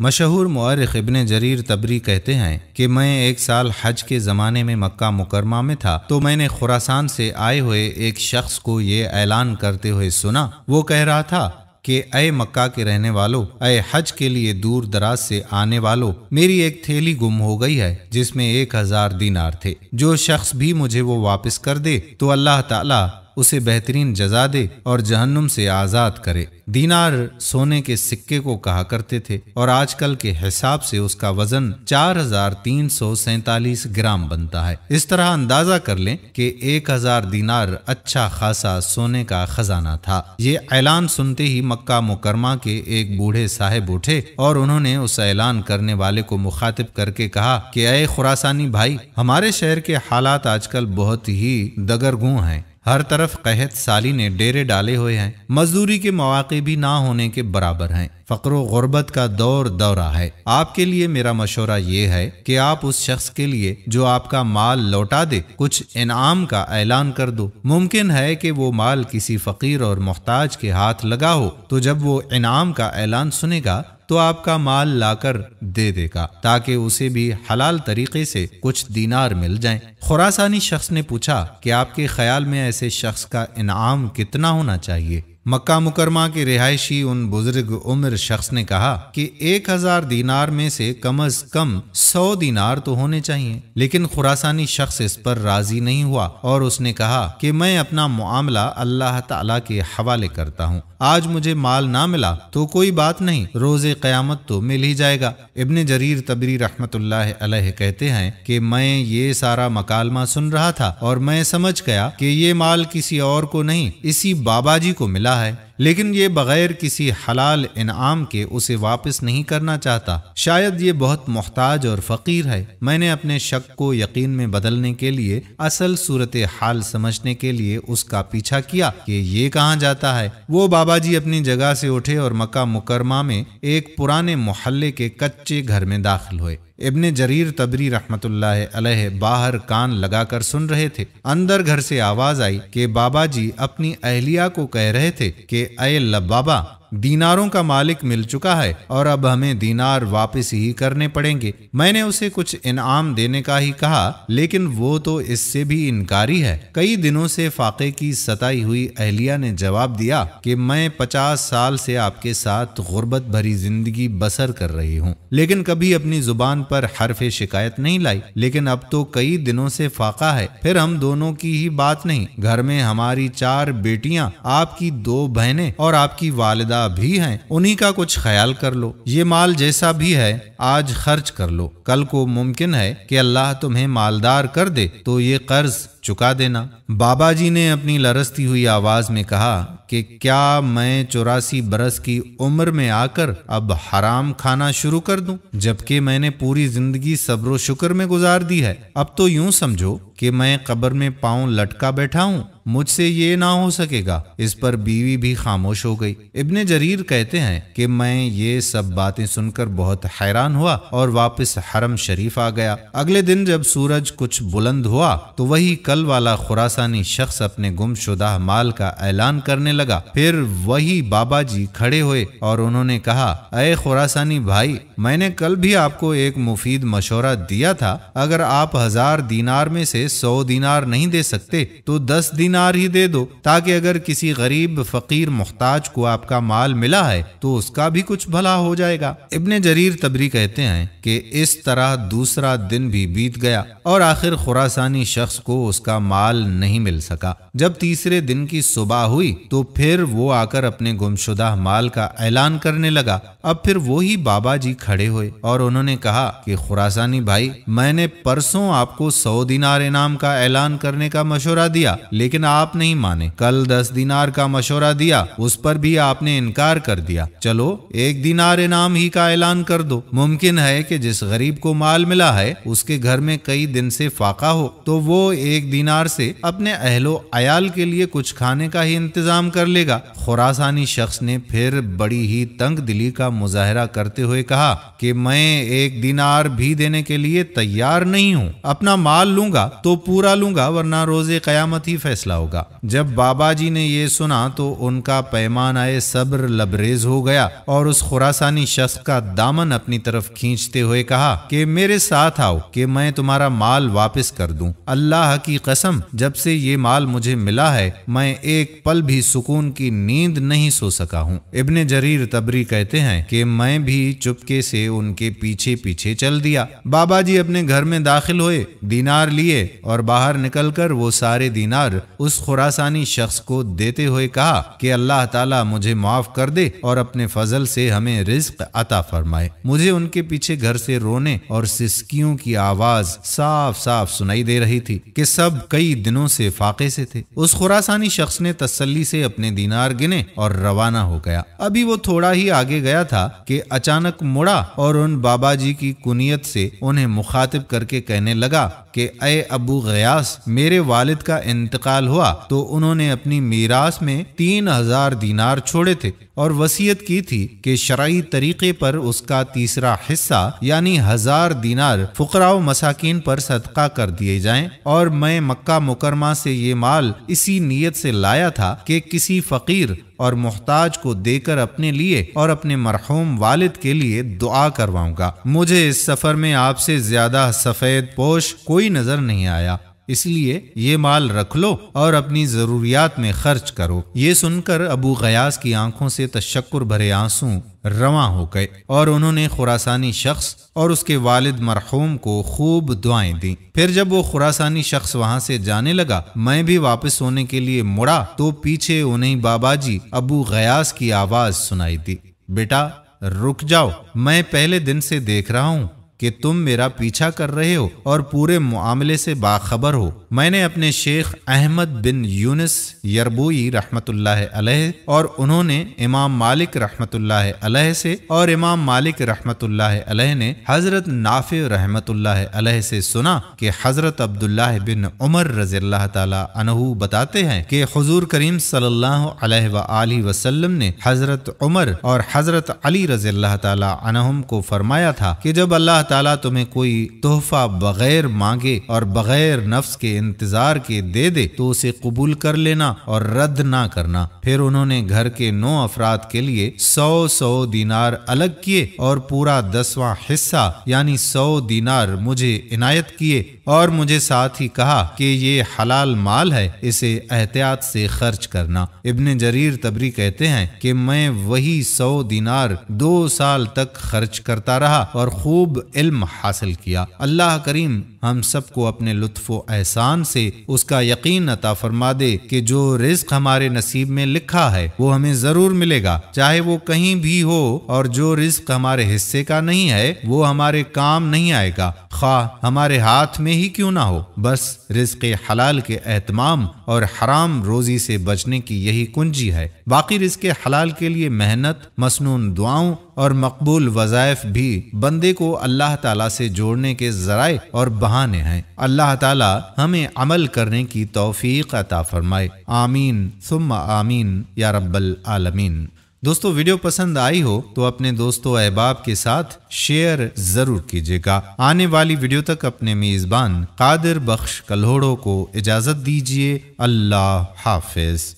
مشہور مورخ ابن جریر طبری کہتے ہیں کہ میں ایک سال حج کے زمانے میں مکہ مکرمہ میں تھا تو میں نے خراسان سے آئے ہوئے ایک شخص کو یہ اعلان کرتے ہوئے سنا۔ وہ کہہ رہا تھا کہ اے مکہ کے رہنے والو، اے حج کے لیے دور دراز سے آنے والو، میری ایک تھیلی گم ہو گئی ہے جس میں 1000 دینار تھے۔ جو شخص بھی مجھے وہ واپس کر دے تو اللہ تعالیٰ اسے بہترین جزا دے اور جہنم سے آزاد کرے۔ دینار سونے کے سکے کو کہا کرتے تھے اور آج کل کے حساب سے اس کا وزن 4347 گرام بنتا ہے۔ اس طرح اندازہ کر لیں کہ 1000 دینار اچھا خاصا سونے کا خزانہ تھا۔ یہ اعلان سنتے ہی مکہ مکرمہ کے ایک بوڑھے صاحب اٹھے اور انہوں نے اس اعلان کرنے والے کو مخاطب کر کے کہا کہ اے خراسانی بھائی، ہمارے شہر کے حالات آج کل بہت ہی دگرگوں ہیں۔ ہر طرف قحط سالی نے ڈیرے ڈالے ہوئے ہیں، مزدوری کے مواقع بھی نہ ہونے کے برابر ہیں، فقر و غربت کا دورہ ہے۔ آپ کے لیے میرا مشورہ یہ ہے کہ آپ اس شخص کے لیے جو آپ کا مال لوٹا دے کچھ انعام کا اعلان کر دو۔ ممکن ہے کہ وہ مال کسی فقیر اور محتاج کے ہاتھ لگا ہو، تو جب وہ انعام کا اعلان سنے گا تو آپ کا مال لا کر دے دے گا تاکہ اسے بھی حلال طریقے سے کچھ دینار مل جائیں۔ خراسانی شخص نے پوچھا کہ آپ کے خیال میں ایسے شخص کا انعام کتنا ہونا چاہیے؟ مکہ مکرمہ کے رہائشی ان بزرگ عمر شخص نے کہا کہ 1000 دینار میں سے کم از کم 100 دینار تو ہونے چاہیے، لیکن خراسانی شخص اس پر راضی نہیں ہوا اور اس نے کہا کہ میں اپنا معاملہ اللہ تعالیٰ کے حوالے کرتا ہوں۔ آج مجھے مال نہ ملا تو کوئی بات نہیں، روز قیامت تو مل ہی جائے گا۔ ابن جریر طبری رحمت اللہ علیہ کہتے ہیں کہ میں یہ سارا مکالمہ سن رہا تھا اور میں سمجھ گیا کہ یہ مال کسی اور کو نہیں، اسی بابا جی کو ملا ہے، لیکن یہ بغیر کسی حلال انعام کے اسے واپس نہیں کرنا چاہتا۔ شاید یہ بہت محتاج اور فقیر ہے۔ میں نے اپنے شک کو یقین میں بدلنے کے لیے اصل صورتحال سمجھنے کے لیے اس کا پیچھا کیا کہ یہ کہاں جاتا ہے۔ وہ بابا جی اپنی جگہ سے اٹھے اور مکہ مکرمہ میں ایک پرانے محلے کے کچے گھر میں داخل ہوئے۔ ابن جریر طبری رحمت اللہ علیہ باہر کان لگا کر سن رہے تھے۔ اندر گھر سے آواز آئی کہ بابا جی اپنی اہلیہ کو کہہ رہے تھے کہ اے بابا، دیناروں کا مالک مل چکا ہے اور اب ہمیں دینار واپس ہی کرنے پڑیں گے۔ میں نے اسے کچھ انعام دینے کا ہی کہا، لیکن وہ تو اس سے بھی انکاری ہے۔ کئی دنوں سے فاقے کی ستائی ہوئی اہلیہ نے جواب دیا کہ میں 50 سال سے آپ کے ساتھ غربت بھری زندگی بسر کر رہی ہوں، لیکن کبھی اپنی زبان پر حرف شکایت نہیں لائی، لیکن اب تو کئی دنوں سے فاقہ ہے۔ پھر ہم دونوں کی ہی بات نہیں، گھر میں ہماری 4 بیٹیاں، آپ کی 2 بہنیں اور آپ کی والدہ بھی ہیں، انہی کا کچھ خیال کر لو۔ یہ مال جیسا بھی ہے آج خرچ کر لو، کل کو ممکن ہے کہ اللہ تمہیں مالدار کر دے تو یہ قرض چکا دینا۔ بابا جی نے اپنی لرزتی ہوئی آواز میں کہا کہ کیا میں 84 برس کی عمر میں آ کر اب حرام کھانا شروع کر دوں، جبکہ میں نے پوری زندگی صبر و شکر میں گزار دی ہے؟ اب تو یوں سمجھو کہ میں قبر میں پاؤں لٹکا بیٹھا ہوں، مجھ سے یہ نہ ہو سکے گا۔ اس پر بیوی بھی خاموش ہو گئی۔ ابن جریر کہتے ہیں کہ میں یہ سب باتیں سن کر بہت حیران ہوا اور واپس حرم شریف آ گیا۔ اگلے دن جب سورج کچھ بلند ہوا تو وہی کل والا خراسانی شخص اپنے گم شدہ مال کا اعلان کرنے لگا۔ پھر وہی بابا جی کھڑے ہوئے اور انہوں نے کہا، اے خراسانی بھائی، میں نے کل بھی آپ کو ایک مفید مشورہ دیا تھا، اگر آپ 1000 دینار میں سے 100 دینار نہیں دے سکتے تو 10 دینار ہی دے دو، تاکہ اگر کسی غریب فقیر محتاج کو آپ کا مال ملا ہے تو اس کا بھی کچھ بھلا ہو جائے گا۔ ابن جریر طبری کہتے ہیں کہ اس طرح دوسرا دن بھی بیت گیا اور آخر خراسانی شخص کو اس کا مال نہیں مل سکا۔ جب تیسرے دن کی صبح ہوئی تو پھر وہ آ کر اپنے گمشدہ مال کا اعلان کرنے لگا۔ اب پھر وہی بابا جی کھڑے ہوئے اور انہوں نے کہا کہ خراسانی بھائی، میں نے پرسوں آپ کو 100 دینار انعام کا اعلان کرنے کا مشورہ دیا، لیکن آپ نہیں مانے۔ کل 10 دینار کا مشورہ دیا، اس پر بھی آپ نے انکار کر دیا۔ چلو 1 دینار انعام ہی کا اعلان کر دو۔ ممکن ہے کہ جس غریب کو مال ملا ہے اس کے گھر میں کئی دن سے فاقہ ہو، تو وہ 1 دینار سے اپنے اہل و عیال کے لیے کچھ کھانے کا ہی انتظام کر لے گا۔ خراسانی شخص نے پھر بڑی ہی تنگ دلی کا مظاہرہ کرتے ہوئے کہا کہ میں 1 دینار بھی دینے کے لیے تیار نہیں ہوں، اپنا مال لوں گا تو پورا لوں گا، ورنہ روز قیامت ہی فیصلہ چلا ہوگا۔ جب بابا جی نے یہ سنا تو ان کا پیمانہ صبر لبریز ہو گیا اور اس خراسانی شخص کا دامن اپنی طرف کھینچتے ہوئے کہا کہ میرے ساتھ آؤ کہ میں تمہارا مال واپس کر دوں۔ اللہ کی قسم، جب سے یہ مال مجھے ملا ہے میں ایک پل بھی سکون کی نیند نہیں سو سکا ہوں۔ ابن جریر طبری کہتے ہیں کہ میں بھی چپکے سے ان کے پیچھے پیچھے چل دیا۔ بابا جی اپنے گھر میں داخل ہوئے، دینار لیے اور باہر نکل کر وہ سارے دینار اس خراسانی شخص کو دیتے ہوئے کہا کہ اللہ تعالیٰ مجھے معاف کر دے اور اپنے فضل سے ہمیں رزق عطا فرمائے۔ مجھے ان کے پیچھے گھر سے رونے اور سسکیوں کی آواز صاف صاف سنائی دے رہی تھی کہ سب کئی دنوں سے فاقے سے تھے۔ اس خراسانی شخص نے تسلی سے اپنے دینار گنے اور روانہ ہو گیا۔ ابھی وہ تھوڑا ہی آگے گیا تھا کہ اچانک مڑا اور ان بابا جی کی کنیت سے انہیں مخاطب کر کے کہنے لگا کہ اے ابو غیاث، میرے والد کا انتقال ہوا تو انہوں نے اپنی میراث میں 3000 دینار چھوڑے تھے اور وصیت کی تھی کہ شرعی طریقے پر اس کا تیسرا حصہ یعنی 1000 دینار فقراء و مساکین پر صدقہ کر دیے جائیں، اور میں مکہ مکرمہ سے یہ مال اسی نیت سے لایا تھا کہ کسی فقیر اور محتاج کو دے کر اپنے لیے اور اپنے مرحوم والد کے لیے دعا کرواؤں گا۔ مجھے اس سفر میں آپ سے زیادہ سفید پوش کوئی نظر نہیں آیا، اس لیے یہ مال رکھ لو اور اپنی ضروریات میں خرچ کرو۔ یہ سن کر ابو غیاث کی آنکھوں سے تشکر بھرے آنسو رواں ہو گئے اور انہوں نے خراسانی شخص اور اس کے والد مرحوم کو خوب دعائیں دیں۔ پھر جب وہ خراسانی شخص وہاں سے جانے لگا، میں بھی واپس ہونے کے لیے مڑا تو پیچھے انہیں بابا جی ابو غیاث کی آواز سنائی دی، بیٹا رک جاؤ، میں پہلے دن سے دیکھ رہا ہوں کہ تم میرا پیچھا کر رہے ہو اور پورے معاملے سے باخبر ہو۔ میں نے اپنے شیخ احمد بن یونس یربوئی رحمت اللہ علیہ اور انہوں نے امام مالک رحمت اللہ علیہ سے اور امام مالک رحمت اللہ علیہ نے حضرت نافع رحمت اللہ علیہ سے سنا کہ حضرت عبداللہ بن عمر رضی اللہ تعالی عنہ بتاتے ہیں کہ حضور کریم صلی اللہ علیہ وآلہ وسلم نے حضرت عمر اور حضرت علی رضی اللہ تعالی عنہم کو فرمایا تھا کہ جب اللہ تعالیٰ تمہیں کوئی تحفہ بغیر مانگے اور بغیر نفس کے انتظار کے دے دے تو اسے قبول کر لینا اور رد نہ کرنا۔ پھر انہوں نے گھر کے 9 افراد کے لیے 100 دینار الگ کیے اور پورا 10واں حصہ یعنی 100 دینار مجھے عنایت کیے اور مجھے ساتھ ہی کہا کہ یہ حلال مال ہے، اسے احتیاط سے خرچ کرنا۔ ابن جریر طبری کہتے ہیں کہ میں وہی 100 دینار 2 سال تک خرچ کرتا رہا اور خوب علم حاصل کیا۔ اللہ کریم ہم سب کو اپنے لطف و احسان سے اس کا یقین عطا فرما دے کہ جو رزق ہمارے نصیب میں لکھا ہے وہ ہمیں ضرور ملے گا، چاہے وہ کہیں بھی ہو، اور جو رزق ہمارے حصے کا نہیں ہے وہ ہمارے کام نہیں آئے گا، خواہ ہمارے ہاتھ میں ہی کیوں نہ ہو۔ بس رزق حلال کے اہتمام اور حرام روزی سے بچنے کی یہی کنجی ہے۔ باقی رزق حلال کے لیے محنت، مسنون دعاؤں اور مقبول وظائف بھی بندے کو اللہ تعالیٰ سے جوڑنے کے ذرائع اور بہانے ہیں۔ اللہ تعالیٰ ہمیں عمل کرنے کی توفیق عطا فرمائے، آمین ثم آمین یا رب العالمین۔ دوستو ویڈیو پسند آئی ہو تو اپنے دوستو احباب کے ساتھ شیئر ضرور کیجیے گا۔ آنے والی ویڈیو تک اپنے میزبان قادر بخش کلہوڑوں کو اجازت دیجیے۔ اللہ حافظ۔